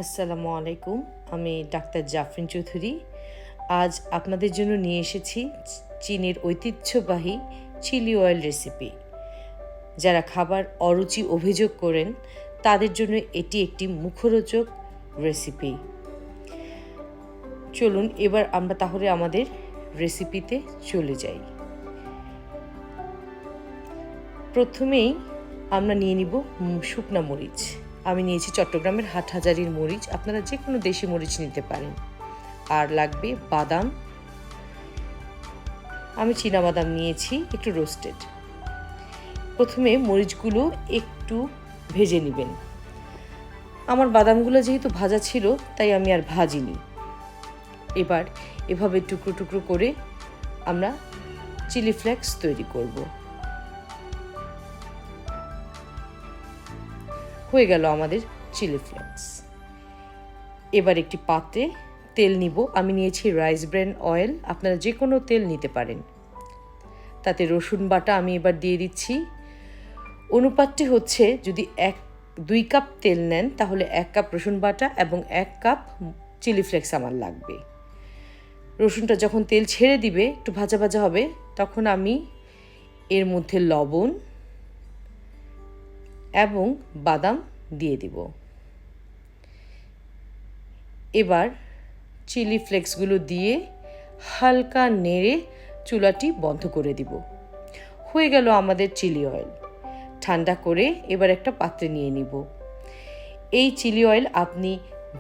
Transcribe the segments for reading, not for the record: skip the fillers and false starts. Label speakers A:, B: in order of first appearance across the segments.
A: আসসালামু আলাইকুম। আমি ডাক্তার জাফরিন চৌধুরী। আজ আপনাদের জন্য নিয়ে এসেছি চীনের ঐতিহ্যবাহী চিলি অয়েল রেসিপি। যারা খাবার অরুচি অভিযোগ করেন তাদের জন্য এটি একটি মুখরোচক রেসিপি। চলুন এবার আমরা তাহলে আমাদের রেসিপিতে চলে যাই। প্রথমেই আমরা নিয়ে নিব শুকনা মরিচ। আমি নিয়েছি চট্টগ্রামের হাটহাজারীর মরিচ, আপনারা যে কোনো দেশি মরিচ নিতে পারেন। আর লাগবে বাদাম, আমি চীনাবাদাম নিয়েছি একটু রোস্টেড। প্রথমে মরিচগুলো একটু ভেজে নেবেন। আমার বাদামগুলো যেহেতু ভাজা ছিল তাই আমি আর ভাজিনি। এবার এভাবে টুকরো টুকরো করে আমরা চিলি ফ্লেক্স তৈরি করব। হয়ে গেল আমাদের চিলি ফ্লেক্স। এবার একটি পাত্রে তেল নিব। আমি নিয়েছি রাইস ব্র্যান অয়েল, আপনারা যে কোনো তেল নিতে পারেন। তাতে রসুন বাটা আমি এবার দিয়ে দিচ্ছি। অনুপাতটি হচ্ছে যদি 2 কাপ তেল নেন তাহলে 1 কাপ রসুন বাটা এবং 1 কাপ চিলি ফ্লেক্স আমার লাগবে। রসুনটা যখন তেল ছেড়ে দিবে, একটু ভাজা ভাজা হবে, তখন আমি এর মধ্যে লবণ এবং বাদাম দিয়ে দিব। এবার চিলি ফ্লেক্সগুলো দিয়ে হালকা নেড়ে চুলাটি বন্ধ করে দিব। হয়ে গেল আমাদের চিলি অয়েল। ঠান্ডা করে এবার একটা পাত্রে নিয়ে নিব। এই চিলি অয়েল আপনি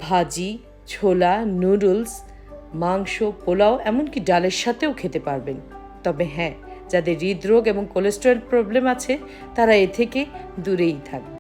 A: ভাজি, ছোলা, নুডলস, মাংস, পোলাও, এমনকি ডালের সাথেও খেতে পারবেন। তবে হ্যাঁ, যাদের হৃদরোগ এবং কোলেস্টেরল প্রবলেম আছে তারা এ থেকে দূরেই থাকবে।